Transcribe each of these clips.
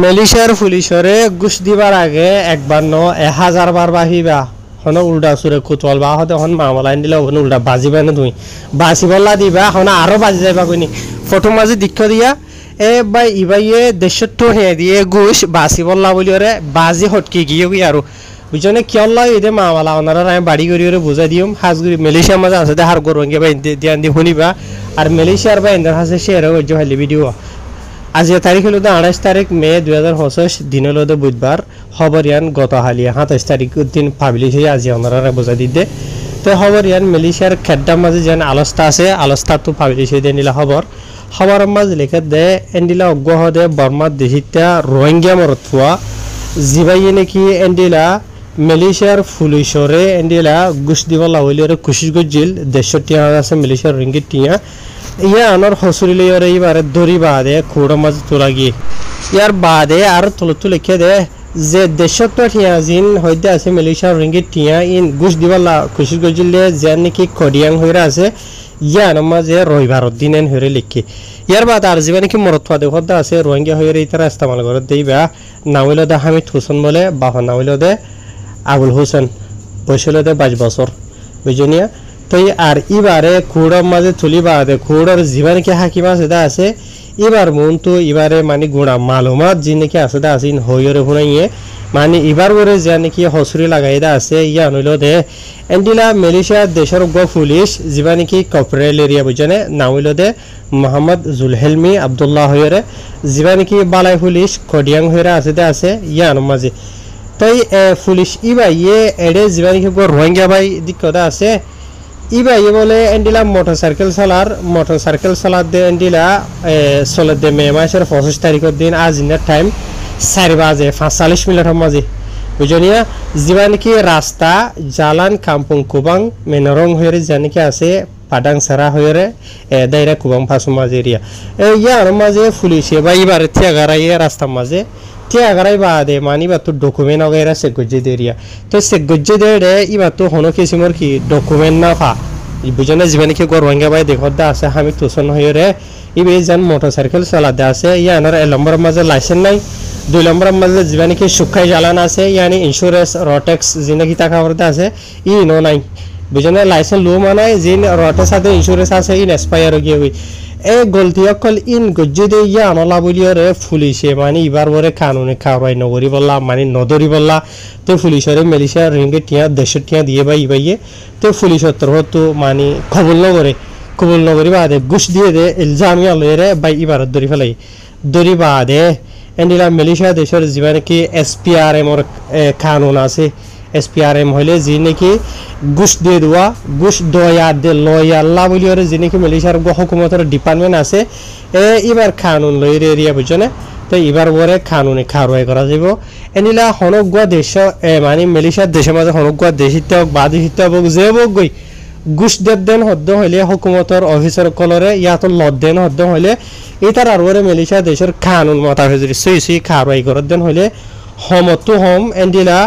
মেলিশিয়ার পুলিশরে ঘুষ দিবার আগে একবার ন 1000 বার বাহিবা হন উল্টা সুরে কুতল বা হতে হন মামলা দিলে হন উল্টা বাজিবা না তুমি বাজি বল্লা দিবা হন আরো বাজি যাইবা কইনি ফটো মাঝে দীক্ষ দিয়া এ ভাই ইবাইয়ে দেশের তো হে দিয়ে ঘুষ বাসি বল্লা বলি ওরে বাজি হটকি গিয়ে গিয়ে আরো বুঝনে কিয়ল্লা এদে মামলা ওনারা আমি বাড়ি করি ওরে বুঝাই দিম হাজগুড়ি মালয়েশিয়ার মাঝে আছে হার গরঙ্গে বা দিয়ান দি শুনিবা আর মালয়েশিয়ার বা ইন্দার হাসে শেয়ার হয়ে হলে ভিডিও আজ তারিখ হলো 28 তারিখ মে 2025 দিন হলো বুধবার খবর ইয়ান গত হালিয়া 27 তারিখ দিন পাবলিশ হয়ে আজি ওনারা বোঝা দিতে তো খবর ইয়ান মালয়েশিয়ার খেড্ডার মাঝে যেন আলোচনা আছে আলোচনা তো পাবলিশ হয়ে দিয়ে নিলা খবরের মাঝে লিখে দে এন্ডিলা অজ্ঞ দে বর্মার দেশিতা রোহিঙ্গা মরতুয়া জিবাইয়ে নাকি এন্ডিলা মালয়েশিয়ার পুলিশরে এন্ডিলা ঘুষ দিবলা হইলে কুশিস গজিল 63,000 আছে মালয়েশিয়ার রিঙ্গিত টিয়া ইয়া আনর হসুরি লইরে এবারে দড়ি বাদে খোড়া মাঝে তোলা গিয়ে ইয়ার বাদে আর তুলে লিখে দে যে 63 জিন হইতে আছে মালয়েশিয়ার রিঙ্গিত টিয়া ইন ঘুষ দিবলা কুশিস গজিল যে নাকি কডিয়াং হইরা আছে ইয়া মাঝে রবিবার দিন এন হইরে লিখে ইয়ার বাদ আর জীবনে কি মরত্বা দেখতে আছে রোহিঙ্গা হইরে ইতারা ইস্তেমাল করে দেইবা নাওইল দে হামিদ হোসেন বলে বাবা নাওইল দে আবুল হোসেন বয়সল দে 22 বছর বুঝনিয়া তো আর এবারে খুড়ার মাঝে তুলি বাদে খুড়ার জীবনে কি হাকিম আছে দা আছে এবার মন তো এবারে মানে গুণা মালুমাত যে নাকি আছে দা আছে হইরে হুনাইয়ে মানে এবার করে যে নাকি হসুরি লাগাই দা আছে ইয়া নইল দে এন্ডিলা মালয়েশিয়া দেশের গো পুলিশ যেবা নাকি কপরেল এরিয়া বুঝনে নাওইল দে মোহাম্মদ জুলহেলমি আব্দুল্লাহ হইরে যেবা নাকি বালাই পুলিশ কডিয়াং হইরা আছে দা আছে ইয়া মাঝে তাই পুলিশ ইবাইয়ে এডে যেবা নাকি গো রোহিঙ্গা ভাই দিকটা আছে ইবাইয়ে বলে এন্ডিলা মোটরসাইকেল চালাত দে এন্ডিলা চলে দে মে মাসের 25 তারিখের দিন আজ ইনার টাইম 4 বাজে 45 মিনিটের মাঝে বুঝনিয়া যেবা নাকি রাস্তা জালান কাম্পুং কুবাং মেনরং হয়ে জানি কি আছে পাডাং সারা হয়ে দাইরা কুবাং ফাঁসু মাঝে এরিয়া ইয়ার মাঝে পুলিশে বা এবার থিয়াগারাই রাস্তার মাঝে থিয়াগারাই বাদে মানি বা তো ডকুমেন্ট वगैरह से गुज्जे दे रिया तो से गुज्जे दे रे इबा तो होनो किसिमर की डकुमेंट ना फा बुझने जीवन की गोर वंगे भाई देखो दा আছে আমি তোसन হয়ে রে ইবে জান মোটরসাইকেল চালাতে আছে ইয়ানার এ নম্বর মাঝে লাইসেন্স নাই 2 নম্বর মাঝে জীবন কি সুখাই চালান আছে यानी ইন্স্যুরেন্স রটেক্স জিন্দগি টাকা করতে আছে ই নো নাই বুঝনে লাইসেন্স লো মানাই জিন রটের সাথে ইন্স্যুরেন্স আছে ইন এক্সপায়ার হয়ে গই এ গলতি অকল ইন গজ্জে দে ইয়া আনলা বলিয়রে পুলিশে মানে এবার বরে কানুনে কারবাই নগরি বললা মানে নদরি বললা তো পুলিশরে মালয়েশিয়া রিঙ্গে টিয়া 150 টিয়া দিয়ে বাই বাইয়ে তো পুলিশের তরফ তো মানে কবুল নগরি বাদে ঘুষ দিয়ে দে ইলজামিয়া লইরে বাই এবার দরি ফেলাই দরি বাদে এন্ডিলা মালয়েশিয়া দেশের জীবনে কি এসপিআরএম এর কানুন আছে এসপিআরএম হইলে যে নাকি ঘুষ দিয়ে দেওয়া ঘুষ দয়া দে লয়াল্লা বলি ওরে যে নাকি মালয়েশিয়ার হুকুমতের ডিপার্টমেন্ট আছে এবার কানুন লইরে এরিয়া বুঝনে তো এবার বরে কানুনে কারবাই করা যাব এনিলা হনগুয়া দেশ মানে মালয়েশিয়ার দেশের মাঝে হনগুয়া দেশিতে হোক বা দেশিতে হোক যে হোক গই ঘুষ দেন হদ্দ হইলে হুকুমতের অফিসার কলরে ইয়াত লদেন হদ্দ হইলে এটার আর ওরে মালয়েশিয়া দেশের কানুন মোতাবেক সই কারবাই করার দেন হইলে হমতো হম এন্ডিলা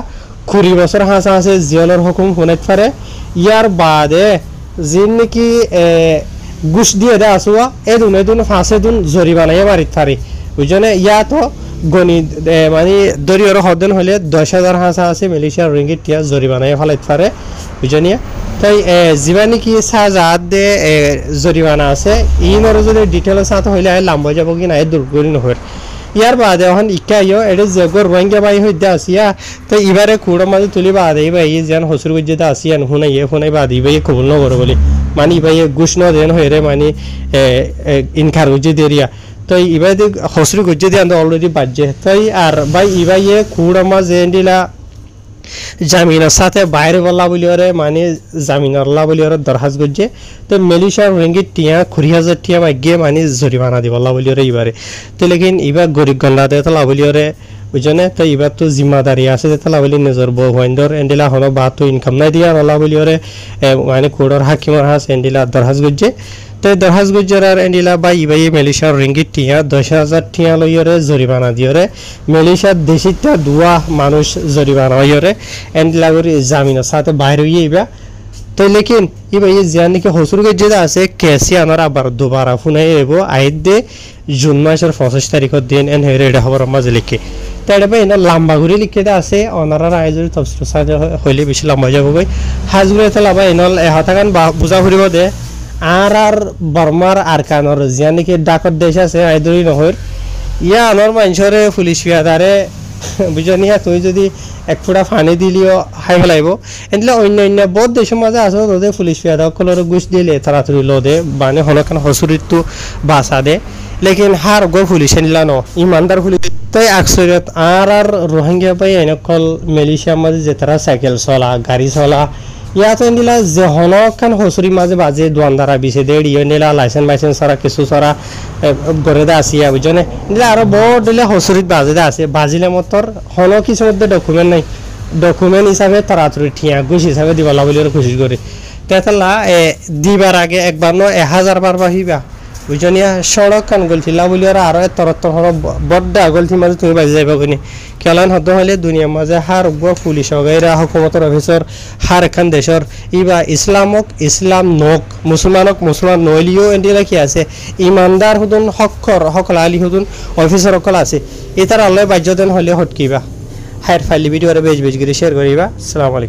20 বছর হাসা আছে জিয়ালের হুকুম শুনাইতে পারে ইয়ার বাদে জিন নাকি ঘুষ দিয়ে দে আসুয়া এদুন ফাঁসে দুন জরিমানায় মারিতে পারে বুঝনে ইয়া তো গণি মানে দরিয়র হদেন হলে 10,000 হাসা আছে মালয়েশিয়ার রিঙ্গিত টিয়া জরিমানায় ফেলাইতে পারে বুঝনিয়া তাই যিবা নাকি সাজাত দে জরিমানা আছে ইনর যদি ডিটেলস সাথে হইলে লাম্বা যাব কি না দুর্গরি নহয় ইয়ার বাদে এখন ইকাইও এডে জগর রোহিঙ্গা ভাই হইতে আসিয়া তো এবারে কুড়া মাঝে তুলি বাদে ভাই যেন হসুর গুজ্জেতে আসিয়ান হুনাই বাদে ভাই কবুল নগর বলে মানে ভাই ঘুষ ন দেন হইরে মানে ইনকার গুজ্জে দেরিয়া তো এবার হসুর গুজ্জে দিয়ে অলরেডি বাজে তাই আর ভাই ইবাইয়ে কুড়া মাঝে এন্ডিলা জামিনের সাথে বাইরে বললা বলি ওরে মানে জামিনারলা বলি ওরে দরখাস করছে তো মালয়েশিয়ার রিঙ্গিত টিয়া 20,000 টিয়া মাগে মানে জরিমানা দি বললা বলি ওরে এবারে তো লেকিন এবার গরিব গল্লা দে তলা বলি ওরে বুঝনে তো এবার তো জিম্মাদারি আছে যে তলা বলি নিজর বউ হইন্দর এন্ডিলা হলো বা তো ইনকাম নাই দিয়া বললা বলি ওরে মানে কোড়র হাকিমর হাস এন্ডিলা দরখাস করছে তো দরখাস গুজরার এন্ডিলা বাই বাই মালয়েশিয়ার রিঙ্গিত টিয়া 10,000 টিয়া লইরে জরিমানা দিয়রে মালয়েশিয়ার দেশিতা দুয়া মানুষ জরিমানা হইরে এন্ডিলা করে জামিনের সাথে বাইরে হইবা তো লেকিন ই ভাই জিয়া নাকি হসুর যেটা আছে কেসি আনার আবার দুবারা ফোনাই এব আইত দে জুন মাসের 25 তারিখের দিন এন হেরে এটা খবর মাঝে লিখে তাইলে ভাই না লম্বা ঘুরে লিখে আছে অনারার আয়োজন তফসিল সাজা হইলে বেশি লম্বা যাব গই হাজগুড়ে তেলা ভাই নল এহাতাকান বুঝা ফুরিব দে আর বর্মার আরকানর জিয়া নাকি ডাকত দেশ আছে আইদরি নহর ইয়া আনার মানুষরে পুলিশ ফিয়াদারে বুঝনিয়া তুই যদি এক ফুটা পানি দিলিও খাই ফেলাইব এনলে অন্য বহুত দেশের মাঝে আছে তোদের পুলিশ ফিয়াদা কলর গুছ দিলে তাড়াতাড়ি লো দে মানে হলকান হসুরিত বাসা দে লেকিন হার গো পুলিশ নিলা ন ইমানদার পুলিশ তাই আকসরিয়ত আর রোহিঙ্গা পাই এনেকল মালয়েশিয়ার মাঝে যে তারা সাইকেল চলা গাড়ি চলা ইয়াতে নিলা যে হনকান হসুরি মাঝে বাজে দোয়ানদারা বিছে দে ইয়ে নিলা লাইসেন্স সারা কিছু সারা গড়ে আসিয়া বুঝনে নিলা আরো বড় দিলে হসুরিত বাজে আছে বাজিলে মতর হন কিছু মধ্যে ডকুমেন্ট নাই ডকুমেন্ট হিসাবে তাড়াতাড়ি ঠিয়া ঘুষ হিসাবে দিবালা বলে কোশিশ করে তেতলা দিবার আগে একবার ন 1000 বার বাহিবা বুঝনিয়া সড়ক কান গলছিলা বলি আরো তরত্তর বড্ড গলছি মাঝে তুমি বাজি যাইবা কোনি কেলান হতে হলে দুনিয়ার মাঝে হার পুলিশ হগাইরা হকুমতর অফিসর হার এখান দেশর ইবা ইসলাম নক মুসলমান নইলিও এন্ডিলা কি আছে ইমানদার হুদুন হকল আলী হুদুন অফিসর হকল আছে এটার আল্লাহ বাজ্যদেন হলে হটকিবা হায়ার ফাইলি ভিডিও বেজ করে শেয়ার করিবা আসসালামু আলাইকুম